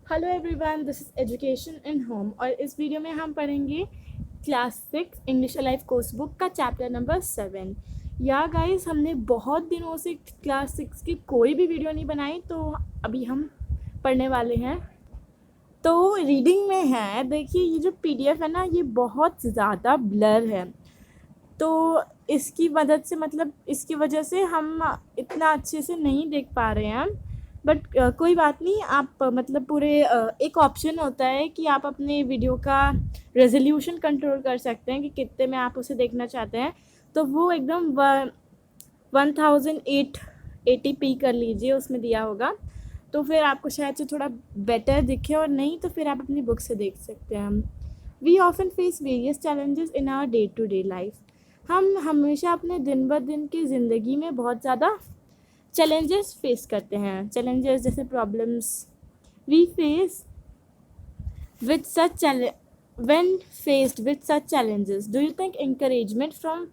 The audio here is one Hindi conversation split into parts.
Hello everyone, this is education in home और इस वीडियो में हम पढ़ेंगे class 6 English life course book का चैप्टर नंबर 7। या गाइस, हमने बहुत दिनों से क्लास 6 की कोई भी वीडियो नहीं बनाई, तो अभी हम पढ़ने वाले हैं। तो रीडिंग में है, देखिए ये जो पीडीएफ है ना, ये बहुत ज़्यादा ब्लर है। तो इसकी मदद से इसकी वजह से हम इतना अच्छे से नहीं देख पा रहे हैं। बट कोई बात नहीं, आप पूरे एक ऑप्शन होता है कि आप अपने वीडियो का रेजोल्यूशन कंट्रोल कर सकते हैं कि कितने में आप उसे देखना चाहते हैं। तो वो एकदम 1080p कर लीजिए, उसमें दिया होगा। तो फिर आपको शायद से थोड़ा बेटर दिखे, और नहीं तो फिर आप अपनी बुक से देख सकते हैं। We often face various challenges in our day to day life. हम हमेशा अपने दिन ब दिन की ज़िंदगी में बहुत ज़्यादा चैलेंजेस फेस करते हैं। चैलेंजेस जैसे problems we face with such when faced with such challenges, do you think encouragement from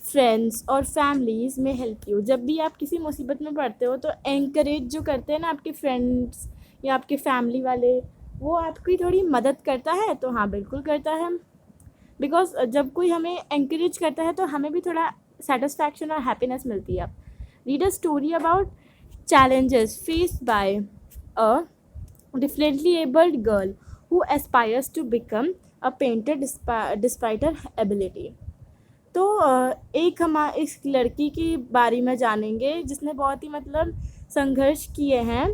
friends और फैमिलीज़ में हेल्प यू? जब भी आप किसी मुसीबत में पड़ते हो तो एंकरेज जो करते हैं ना आपके फ्रेंड्स या आपके फैमिली वाले, वो आपकी थोड़ी मदद करता है। तो हाँ, बिल्कुल करता है। बिकॉज जब कोई हमें एंकरेज करता है तो हमें भी थोड़ा सेटिस्फैक्शन और हैप्पीनेस मिलती है। Read a story about challenges faced by a differently abled girl who aspires to become a painter despite her ability। तो इस लड़की के बारे में जानेंगे जिसने बहुत ही संघर्ष किए हैं।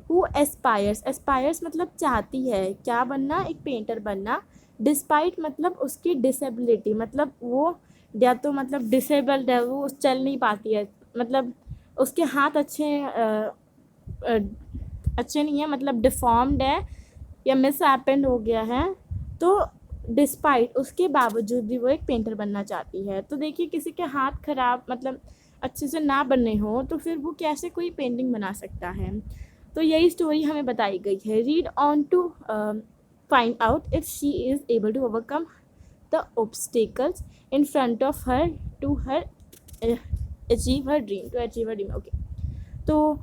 हु एस्पायर्स मतलब चाहती है क्या बनना, एक पेंटर बनना। डिस्पाइट मतलब उसकी डिसेबिलिटी, मतलब वो या तो डिसेबल्ड है, वो चल नहीं पाती है, उसके हाथ अच्छे नहीं है, डिफॉर्म्ड है या मिस हैपेंड हो गया है। तो डिस्पाइट उसके बावजूद भी वो एक पेंटर बनना चाहती है। तो देखिए, किसी के हाथ खराब अच्छे से ना बनने हो तो फिर वो कैसे कोई पेंटिंग बना सकता है। तो यही स्टोरी हमें बताई गई है। Read on to find out if she is able to overcome the obstacles in front of her to her achieve her dream. Okay, तो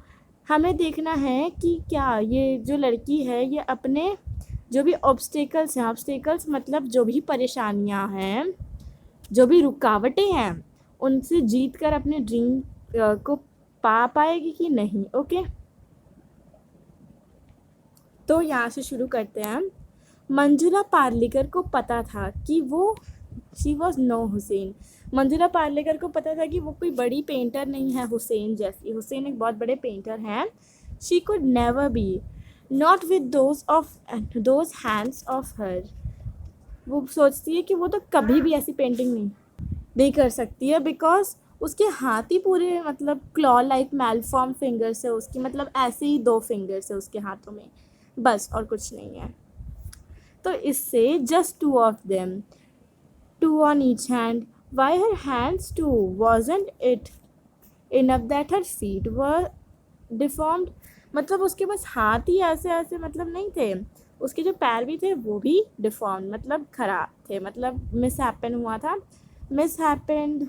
हमें देखना है कि क्या ये जो लड़की है ये अपने जो भी ऑब्स्टेकल्स मतलब जो भी परेशानियां हैं, जो भी रुकावटें हैं, उनसे जीत कर अपने ड्रीम को पा पाएगी कि नहीं। ओके, तो यहाँ से शुरू करते हैं। मंजुला पार्लेकर को पता था कि वो she was no Husain. Manjula Parlekar को पता था कि वो कोई बड़ी पेंटर नहीं है हुसैन जैसी। हुसैन एक बहुत बड़े पेंटर हैं। She could never be, not with those hands of her. वो सोचती है कि वो तो कभी भी ऐसी पेंटिंग नहीं कर सकती है, बिकॉज उसके हाथ ही पूरे क्लॉ लाइक मेलफॉर्म फिंगर्स है उसकी, ऐसे ही 2 फिंगर्स है उसके हाथों में, बस और कुछ नहीं है। तो इससे just 2 of them, 2 on each hand, why her hands too, wasn't it enough that her feet were deformed. उसके बस हाथ ही ऐसे ऐसे नहीं थे, उसके जो पैर भी थे वो भी डिफॉर्म ख़राब थे, मिस हैपन हुआ था। मिस हैपेंड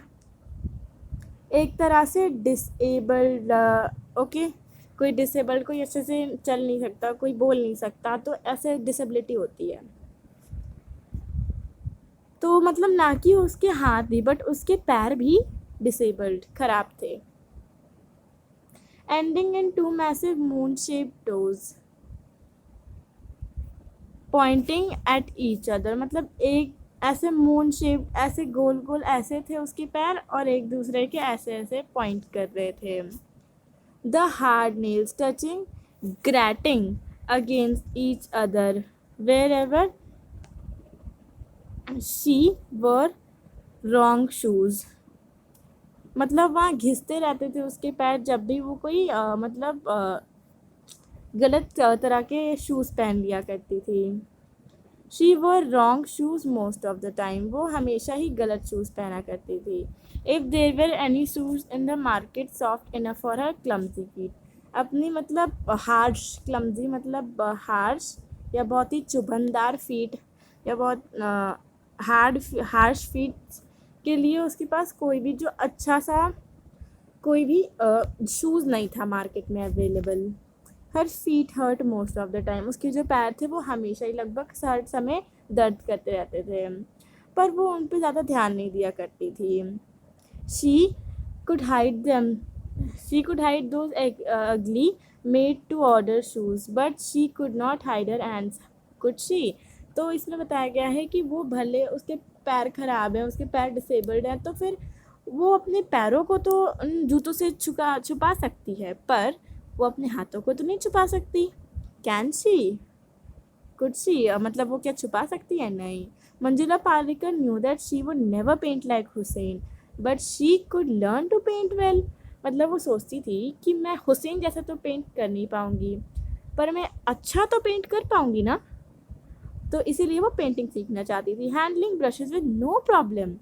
एक तरह से डिसेबल्ड। ओके, कोई डिसेबल्ड कोई अच्छे से चल नहीं सकता, कोई बोल नहीं सकता, तो ऐसे डिसेबिलिटी होती है। तो ना कि उसके हाथ भी बट उसके पैर भी डिसेबल्ड ख़राब थे। Ending in 2 massive moon shaped toes Poynting at each other. एक ऐसे मून शेप, ऐसे गोल गोल ऐसे थे उसके पैर, और एक दूसरे के ऐसे ऐसे पॉइंट कर रहे थे। The hard nails touching grating against each other wherever she wore wrong shoes. वहाँ घिसते रहते थे उसके पैर जब भी वो कोई गलत तरह के शूज़ पहन लिया करती थी। She wore wrong shoes most of the time, वो हमेशा ही गलत शूज़ पहना करती थी। If there were any shoes in the market soft enough for her clumsy feet, अपनी हार्श, क्लमजी हार्श या बहुत ही चुभनदार फीट या बहुत हार्श फीट के लिए उसके पास कोई भी जो अच्छा सा कोई भी शूज़ नहीं था मार्केट में available. Her feet hurt most of the time, उसके जो पैर थे वो हमेशा ही लगभग हर समय दर्द करते रहते थे, पर वो उन पे ज़्यादा ध्यान नहीं दिया करती थी। She could hide them she could hide those ugly made to order shoes, but she could not hide her hands, could she? तो इसमें बताया गया है कि वो भले उसके पैर खराब हैं, उसके पैर डिसेबल्ड हैं, तो फिर वो अपने पैरों को तो उन जूतों से छुपा सकती है, पर वो अपने हाथों को तो नहीं छुपा सकती। Can she? Could she? मतलब वो क्या छुपा सकती है? नहीं। Manjula Palekar knew that she would never paint like Husain, but she could learn to paint well. मतलब वो सोचती थी कि मैं हुसैन जैसा तो पेंट कर नहीं पाऊँगी, पर मैं अच्छा तो पेंट कर पाऊँगी ना, तो इसीलिए वो पेंटिंग सीखना चाहती थी। Handling brushes with no problem,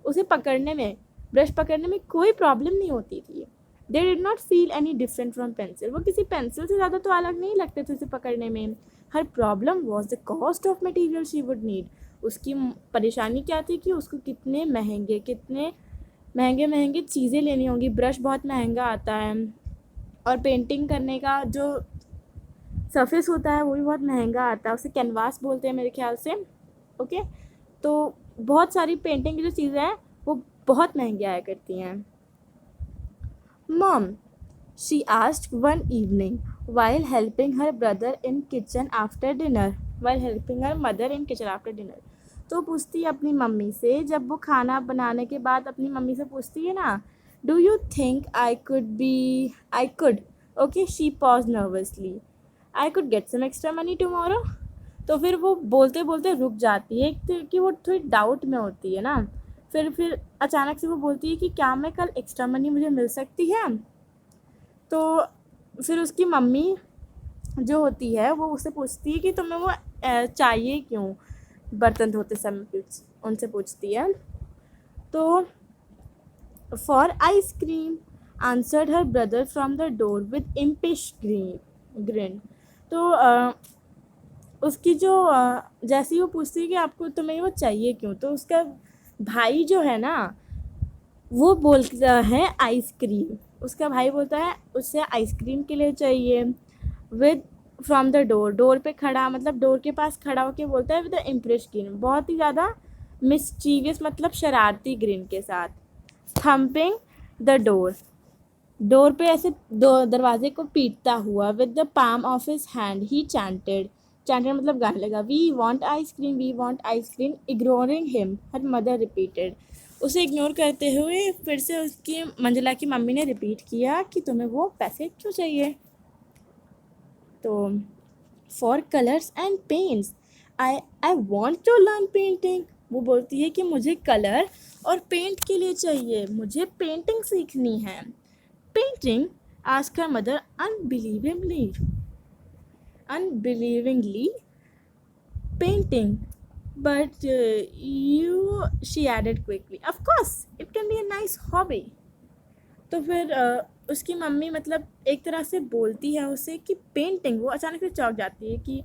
उसे पकड़ने में, ब्रश पकड़ने में कोई प्रॉब्लम नहीं होती थी। They did not feel any different from pencil, वो किसी पेंसिल से ज़्यादा तो अलग नहीं लगते थे उसे पकड़ने में। Her problem was the cost of material she would need, उसकी परेशानी क्या थी कि उसको कितने महंगे चीज़ें लेनी होंगी। ब्रश बहुत महंगा आता है, और पेंटिंग करने का जो सरफेस होता है वो भी बहुत महंगा आता है, उसे कैनवास बोलते हैं मेरे ख्याल से। ओके, तो बहुत सारी पेंटिंग की जो चीज़ें हैं वो बहुत महंगी आया करती हैं। Mom, she asked one evening while helping her brother in kitchen after dinner while helping her mother in kitchen after dinner। तो पूछती है अपनी मम्मी से, जब वो खाना बनाने के बाद अपनी मम्मी से पूछती है ना, do you think I could okay, she pause nervously, I could get some extra money tomorrow. तो फिर वो बोलते बोलते रुक जाती है, कि वो थोड़ी डाउट में होती है ना, फिर अचानक से वो बोलती है कि क्या मैं कल एक्स्ट्रा मनी मुझे मिल सकती है। तो फिर उसकी मम्मी जो होती है वो उससे पूछती है कि तुम्हें वो चाहिए क्यों, बर्तन धोते समय उनसे पूछती है। तो for ice cream answered her brother from the door with impish grin. तो उसकी जो जैसे ही वो पूछती है कि आपको तुम्हें वो चाहिए क्यों, तो उसका भाई जो है ना वो बोलता है आइसक्रीम, उसका भाई बोलता है उससे आइसक्रीम के लिए चाहिए। विद फ्रॉम द डोर पे खड़ा, मतलब डोर के पास खड़ा होकर बोलता है विद द इम्प्रेस ग्रीन, बहुत ही ज़्यादा मिस्चीवियस मतलब शरारती ग्रीन के साथ। थम्पिंग द डोर पे ऐसे दरवाजे को पीटता हुआ, with the palm of his hand he chanted मतलब गाने लगा, we want ice cream, ignoring him her mother repeated. उसे इग्नोर करते हुए फिर से उसकी मंजुला की मम्मी ने रिपीट किया कि तुम्हें वो पैसे क्यों चाहिए। तो for colours and paints I want to learn painting, वो बोलती है कि मुझे कलर और पेंट के लिए चाहिए, मुझे पेंटिंग सीखनी है। Painting? Asked her mother unbelievingly, painting, but she added quickly, of course it can be a nice hobby। तो फिर उसकी मम्मी मतलब एक तरह से बोलती है उसे कि पेंटिंग, वो अचानक से चौंक जाती है कि,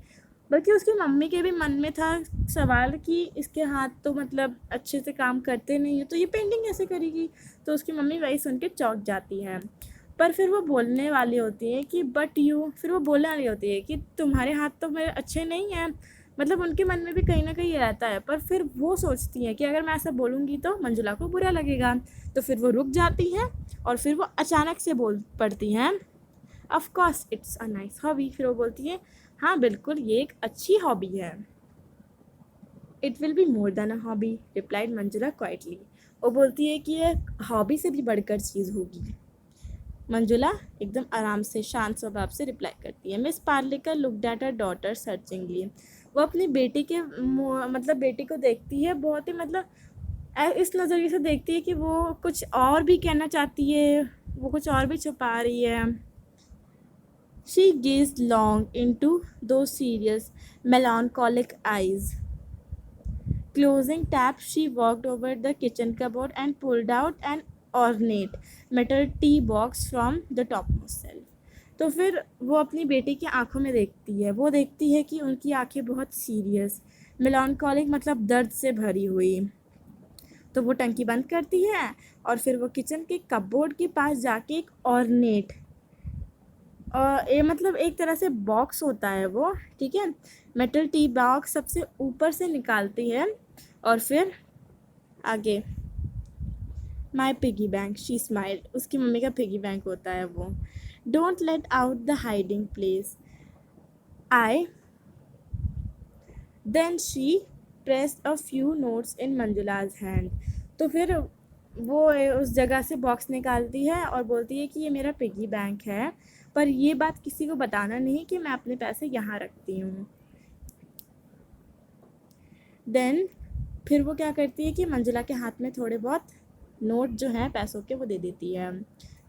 बल्कि उसकी मम्मी के भी मन में था सवाल कि इसके हाथ तो मतलब अच्छे से काम करते नहीं है, तो ये पेंटिंग कैसे करेगी। तो उसकी मम्मी वही सुन के चौंक जाती है, पर फिर वो बोलने वाली होती है कि फिर वो बोलने वाली होती है कि तुम्हारे हाथ तो मेरे अच्छे नहीं हैं, मतलब उनके मन में भी कहीं ना कहीं ये रहता है, पर फिर वो सोचती हैं कि अगर मैं ऐसा बोलूँगी तो मंजुला को बुरा लगेगा। तो फिर वो रुक जाती हैं और फिर वो अचानक से बोल पड़ती हैं, of course it's a nice hobby. फिर वो बोलती है, हाँ बिल्कुल ये एक अच्छी हॉबी है। It will be more than a hobby, replied Manjula quietly. वो बोलती है कि ये हॉबी से भी बढ़कर चीज़ होगी। मंजुला एकदम आराम से शांत स्वभाव से रिप्लाई करती है। Miss Parlekar looked at her daughter searchingly, वो अपनी बेटी के मतलब बेटी को देखती है बहुत ही मतलब इस नज़रिए से देखती है कि वो कुछ और भी कहना चाहती है, वो कुछ और भी छुपा रही है। She gazed long into those serious melancholic eyes. Closing tab, she walked over the kitchen cupboard and pulled out an ornate metal tea box from the topmost shelf। तो फिर वो अपनी बेटी की आंखों में देखती है, वो देखती है कि उनकी आंखें बहुत सीरियस, मेलानकॉलिक मतलब दर्द से भरी हुई। तो वो टंकी बंद करती है और फिर वो किचन के कपबोर्ड के पास जाके एक और ये मतलब एक तरह से बॉक्स होता है वो, ठीक है। मेटल टी बॉक्स सबसे ऊपर से निकालती है और फिर आगे my piggy bank, she smiled, उसकी मम्मी का पिगी बैंक होता है वो। Don't let out the hiding place, I then she pressed a few notes in Manjula's hand. तो फिर वो उस जगह से बॉक्स निकालती है और बोलती है कि ये मेरा पिगी बैंक है, पर ये बात किसी को बताना नहीं कि मैं अपने पैसे यहाँ रखती हूँ। देन फिर वो क्या करती है कि मंजुला के हाथ में थोड़े बहुत नोट जो हैं पैसों के वो दे देती है।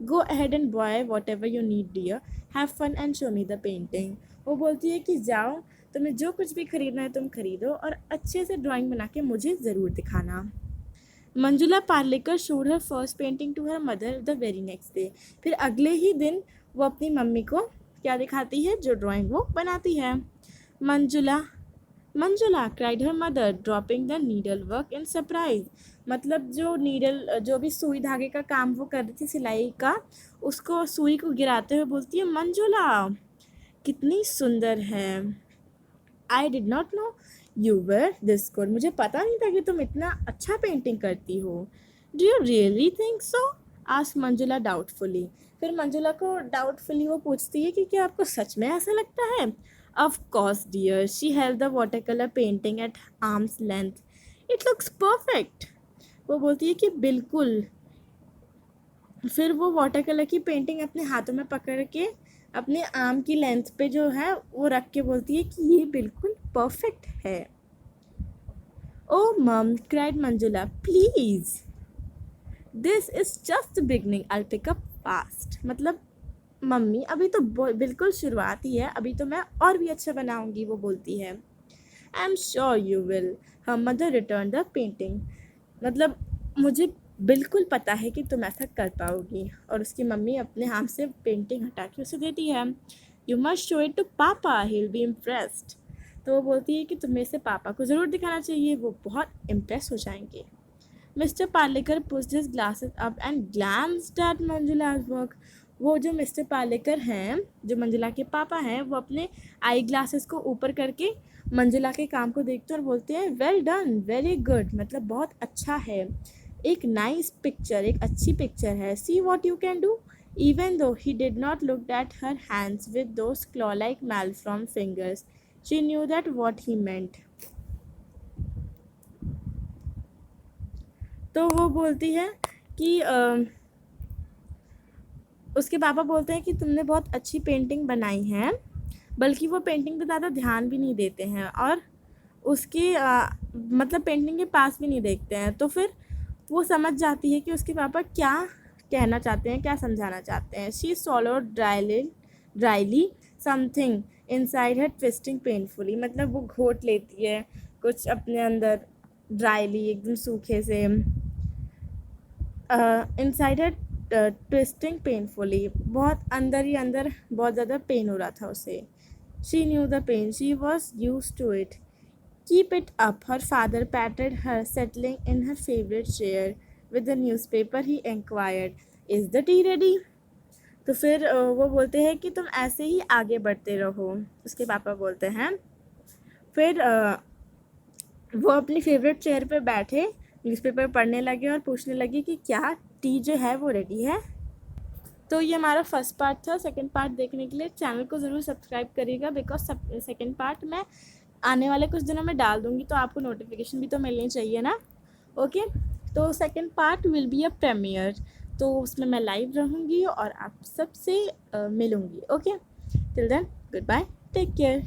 Go ahead and buy whatever you need dear, have fun and show me the painting. वो बोलती है कि जाओ, तुम्हें जो कुछ भी खरीदना है तुम खरीदो और अच्छे से ड्राइंग बना के मुझे ज़रूर दिखाना। Manjula Parlekar showed her first painting to her mother the very next day. फिर अगले ही दिन वो अपनी मम्मी को क्या दिखाती है, जो ड्राइंग वो बनाती है। Manjula Manjula cried her mother dropping the needle work in surprise. मतलब जो नीडल, जो भी सुई धागे का काम वो कर रही थी सिलाई का, उसको सुई को गिराते हुए बोलती है मंजुला कितनी सुंदर है। I did not know you were this good, मुझे पता नहीं था कि तुम इतना अच्छा पेंटिंग करती हो। Do you really think so, asked Manjula doubtfully. फिर मंजुला को डाउटफुली वो पूछती है कि क्या आपको सच में ऐसा लगता है। Of course, dear. She held the watercolor painting at arm's length. It looks perfect. वो बोलती है कि बिल्कुल। फिर वो वाटर कलर की पेंटिंग अपने हाथों में पकड़ के अपने आर्म की लेंथ पे जो है वो रख के बोलती है कि ये बिल्कुल परफेक्ट है। Oh mom, cried Manjula, please. This is just the beginning. I'll pick up fast. मतलब मम्मी अभी तो बिल्कुल शुरुआत ही है, अभी तो मैं और भी अच्छा बनाऊंगी, वो बोलती है। I am sure you will, her mother return the painting. मतलब मुझे बिल्कुल पता है कि तुम ऐसा कर पाओगी। और उसकी मम्मी अपने हाथ से पेंटिंग हटा के उसे देती है। You must show it to papa, he will be impressed. तो वो बोलती है कि तुम्हें इसे पापा को ज़रूर दिखाना चाहिए, वो बहुत इम्प्रेस हो जाएंगे। Mr Parlekar pushed his glasses up and glanced at Manjula's work. वो जो मिस्टर पार्लेकर हैं, जो मंजुला के पापा हैं, वो अपने आई ग्लासेस को ऊपर करके मंजुला के काम को देखते हैं और बोलते हैं वेल डन, वेरी गुड, मतलब बहुत अच्छा है, एक नाइस पिक्चर, एक अच्छी पिक्चर है। See what you can do. Even though he did not look at her hands with those claw like malformed fingers, she knew that what he meant. तो वो बोलती है कि उसके पापा बोलते हैं कि तुमने बहुत अच्छी पेंटिंग बनाई है, बल्कि वो पेंटिंग पे ज़्यादा ध्यान भी नहीं देते हैं और उसकी मतलब पेंटिंग के पास भी नहीं देखते हैं। तो फिर वो समझ जाती है कि उसके पापा क्या कहना चाहते हैं, क्या समझाना चाहते हैं। She swallowed drily something inside her twisting painfully. मतलब वो घोट लेती है कुछ अपने अंदर ड्राइली, एकदम सूखे से। इनसाइड हर ट्विस्टिंग पेनफुली, बहुत अंदर ही अंदर बहुत ज़्यादा पेन हो रहा था उसे। She knew the pain, she was use to it. Keep it up, her father patted her, settling in her favourite chair with the newspaper he inquired, is the tea ready. तो फिर वो बोलते हैं कि तुम ऐसे ही आगे बढ़ते रहो, उसके पापा बोलते हैं। फिर वो अपनी फेवरेट चेयर पे बैठे न्यूज़पेपर पढ़ने लगे और पूछने लगे कि क्या टी जो है वो रेडी है। तो ये हमारा फर्स्ट पार्ट था। सेकंड पार्ट देखने के लिए चैनल को ज़रूर सब्सक्राइब करिएगा, बिकॉज सेकंड पार्ट मैं आने वाले कुछ दिनों में डाल दूँगी, तो आपको नोटिफिकेशन भी तो मिलनी चाहिए ना। ओके, तो second part will be a premiere, तो उसमें मैं लाइव रहूँगी और आप सबसे मिलूँगी। Okay, till then goodbye, take care.